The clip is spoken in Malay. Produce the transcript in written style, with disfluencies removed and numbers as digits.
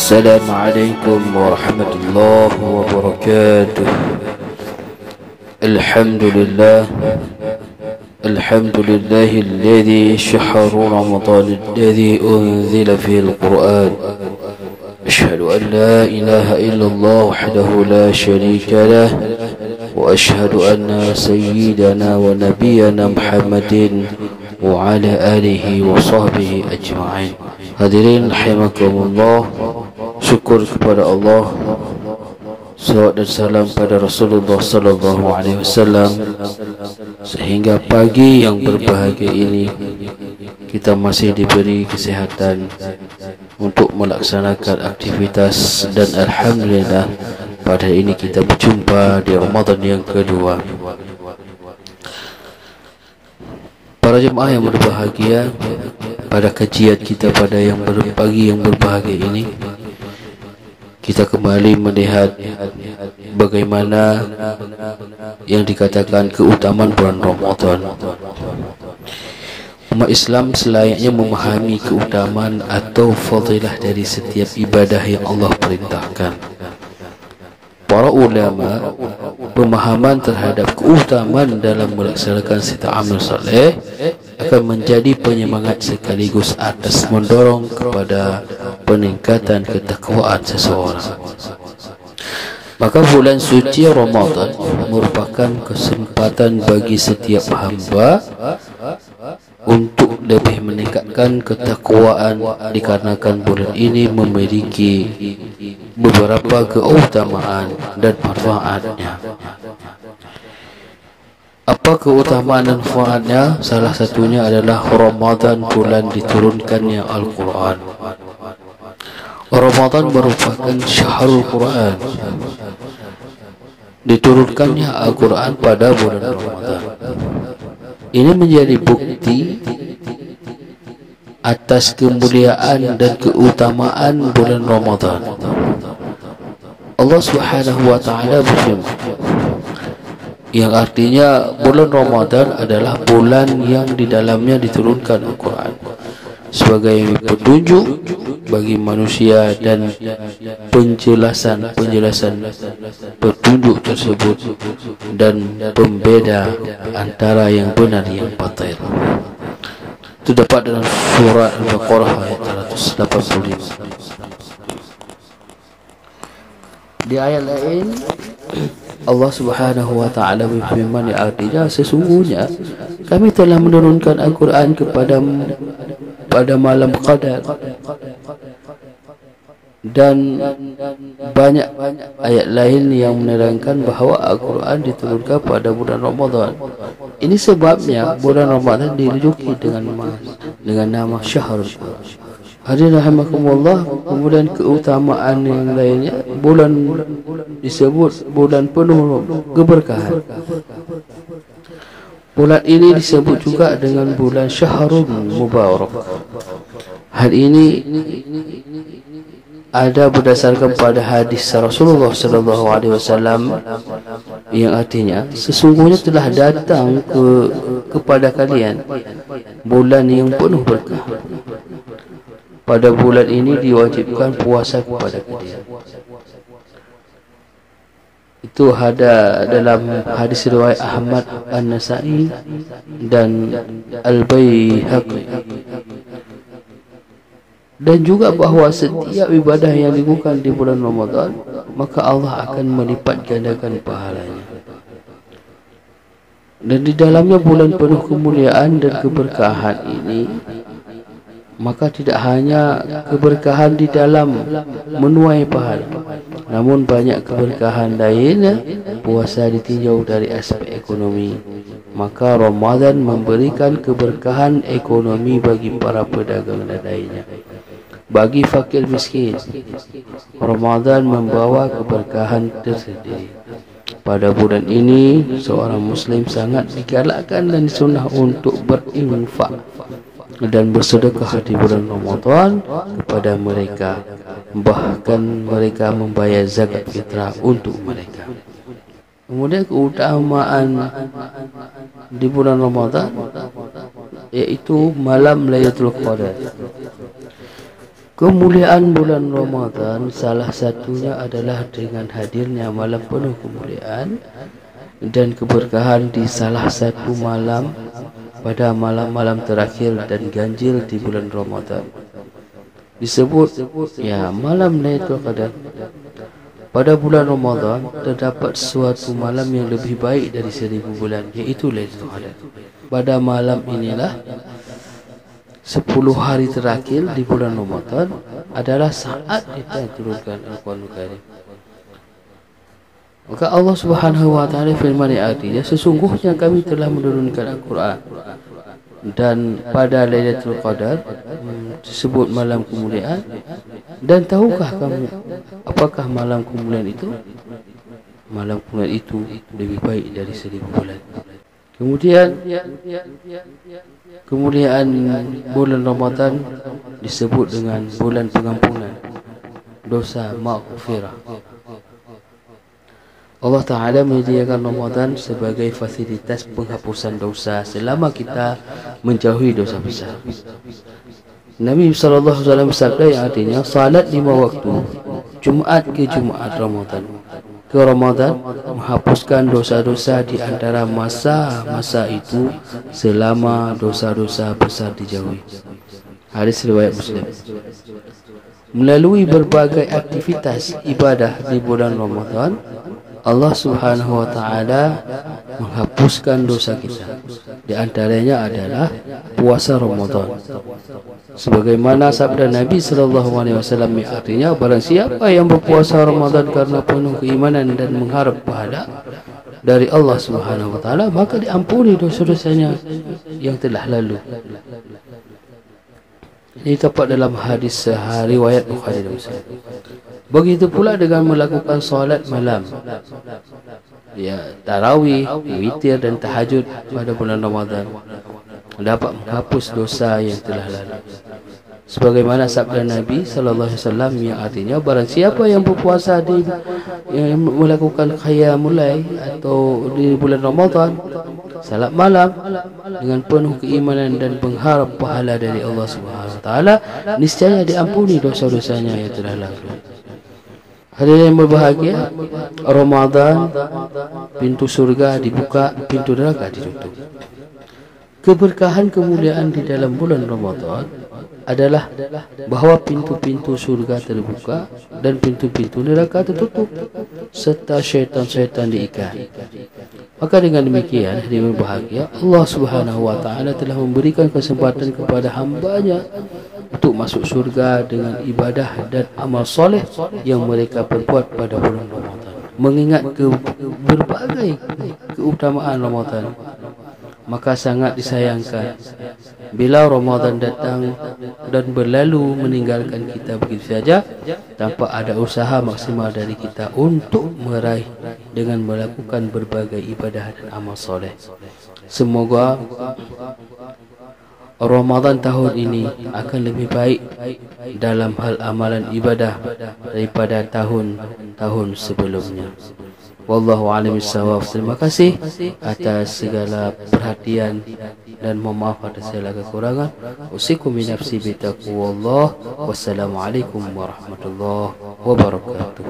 السلام عليكم ورحمة الله وبركاته. الحمد لله الذي شهر رمضان الذي أنزل فيه القرآن. أشهد أن لا إله إلا الله وحده لا شريك له، وأشهد أن سيدنا ونبينا محمد وعلى آله وصحبه أجمعين. Hadirin rahimakumullah, syukur kepada Allah, salawat dan salam pada Rasulullah sallallahu alaihi wasallam. Sehingga pagi yang berbahagia ini kita masih diberi kesihatan untuk melaksanakan aktivitas, dan alhamdulillah pada ini kita berjumpa di Ramadan yang kedua. Para jemaah yang berbahagia, pada kajian kita pada pagi yang berbahagia ini, kita kembali melihat bagaimana yang dikatakan keutamaan bulan Ramadan. Umat Islam selayaknya memahami keutamaan atau fadilah dari setiap ibadah yang Allah perintahkan. Para ulama pemahaman terhadap keutamaan dalam melaksanakan setiap amal soleh akan menjadi penyemangat sekaligus atas mendorong kepada peningkatan ketakwaan seseorang. Maka bulan suci Ramadan merupakan kesempatan bagi setiap hamba untuk lebih meningkatkan ketakwaan, dikarenakan bulan ini memiliki beberapa keutamaan dan manfaatnya. Apa keutamaan dan manfaatnya? Salah satunya adalah Ramadan, bulan diturunkannya Al-Quran. Ramadan merupakan syahrul Quran, diturunkannya Al-Quran pada bulan Ramadan. Ini menjadi bukti atas kemuliaan dan keutamaan bulan Ramadan. Allah Subhanahu wa taala berfirman, yang artinya bulan Ramadan adalah bulan yang di dalamnya diturunkan Al-Quran sebagai petunjuk bagi manusia dan penjelasan petunjuk tersebut dan pembeda antara yang benar yang batil. Itu dapat dalam surah Al-Baqarah ayat 185. Di ayat lain Allah Subhanahu wa taala berfirman, yang artinya sesungguhnya kami telah menurunkan Al-Quran pada malam Qadar, dan banyak ayat lain yang menerangkan bahawa Al-Quran diturunkan pada bulan Ramadan. Ini sebabnya bulan Ramadan dirujuki dengan nama Syahrul Quran. Hadirin rahimakumullah, kemudian keutamaan yang lainnya, bulan disebut bulan penuh keberkahan. Bulan ini disebut juga dengan bulan Syahrul Mubarak. Hal ini ada berdasarkan pada hadis Rasulullah sallallahu alaihi wasallam, yang artinya sesungguhnya telah datang kepada kalian bulan yang penuh berkah. Pada bulan ini diwajibkan puasa kepada kalian. Itu ada dalam hadis riwayat Ahmad, An-Nasa'i dan Al-Baihaqi. Dan juga bahawa setiap ibadah yang dilakukan di bulan Ramadan, maka Allah akan melipat gandakan pahalanya. Dan di dalamnya bulan penuh kemuliaan dan keberkahan ini, maka tidak hanya keberkahan di dalam menuai pahala, namun banyak keberkahan lainnya. Puasa ditinjau dari aspek ekonomi, maka Ramadan memberikan keberkahan ekonomi bagi para pedagang dan lainnya. Bagi fakir miskin, Ramadan membawa keberkahan tersendiri. Pada bulan ini, seorang Muslim sangat digalakkan dan disunnah untuk berinfak dan bersedekah di bulan Ramadan kepada mereka, bahkan mereka membayar zakat fitrah untuk mereka. Kemudian keutamaan di bulan Ramadan, yaitu malam Lailatul Qadar. Kemuliaan bulan Ramadan salah satunya adalah dengan hadirnya malam penuh kemuliaan dan keberkahan di salah satu malam pada malam-malam terakhir dan ganjil di bulan Ramadan. Disebut ya malam Lailatul Qadar. Pada bulan Ramadan terdapat suatu malam yang lebih baik dari 1000 bulan, yaitu Lailatul Qadar. Pada malam inilah 10 hari terakhir di bulan Ramadan adalah saat kita turunkan Al-Quranul Karim. Maka Allah Subhanahu wa taala firman yang artinya sesungguhnya kami telah menurunkan Al-Quran dan pada Lailatul Qadar disebut malam kemuliaan. Dan tahukah kamu apakah malam kemuliaan itu? Malam kemuliaan itu lebih baik dari 1000 bulan. Kemudian kemuliaan bulan Ramadan disebut dengan bulan pengampunan dosa, maghfirah. Allah Ta'ala menyediakan Ramadan sebagai fasilitas penghapusan dosa selama kita menjauhi dosa besar. Nabi SAW bersabda yang artinya salat 5 waktu, Jumaat ke Jumaat, Ramadan ke Ramadan, menghapuskan dosa-dosa di antara masa-masa itu selama dosa-dosa besar dijauhi. Hadis riwayat Muslim. Melalui berbagai aktivitas ibadah di bulan Ramadan, Allah Subhanahu wa taala menghapuskan dosa kita. Di antaranya adalah puasa Ramadan. Sebagaimana sabda Nabi sallallahu alaihi wasallam yang artinya barang siapa yang berpuasa Ramadan karena penuh keimanan dan mengharap pahala dari Allah Subhanahu wa taala, maka diampuni dosa-dosanya yang telah lalu. Ini terdapat dalam hadis riwayat Bukhari dan Muslim. Begitu pula dengan melakukan solat malam, ya, tarawih, witir dan tahajud pada bulan Ramadan dapat menghapus dosa yang telah lalu. Sebagaimana sabda Nabi sallallahu alaihi wasallam yang artinya barang siapa yang berpuasa yang melakukan qiyamul lail atau di bulan Ramadan, salat malam dengan penuh keimanan dan mengharap pahala dari Allah Subhanahu wa taala, niscaya diampuni dosa-dosanya yang telah lalu. Hadirin yang berbahagia, Ramadan pintu surga dibuka, pintu neraka ditutup. Keberkahan kemuliaan di dalam bulan Ramadan adalah bahawa pintu-pintu surga terbuka dan pintu-pintu neraka tertutup serta syaitan-syaitan diikat. Maka dengan demikian, hadirin berbahagia, Allah Subhanahu wa taala telah memberikan kesempatan kepada hamba-Nya untuk masuk surga dengan ibadah dan amal soleh yang mereka perbuat pada bulan Ramadan. Mengingat berbagai keutamaan Ramadan, maka sangat disayangkan bila Ramadan datang dan berlalu meninggalkan kita begitu saja tanpa ada usaha maksimal dari kita untuk meraih dengan melakukan berbagai ibadah dan amal soleh. Semoga Ramadan tahun ini akan lebih baik dalam hal amalan ibadah daripada tahun-tahun sebelumnya. Wallahu a'lam bishawab. Terima kasih atas segala perhatian dan mohon maaf atas segala kekurangan. Usikum bi nafsi bi taqwallah. Wassalamualaikum warahmatullahi wabarakatuh.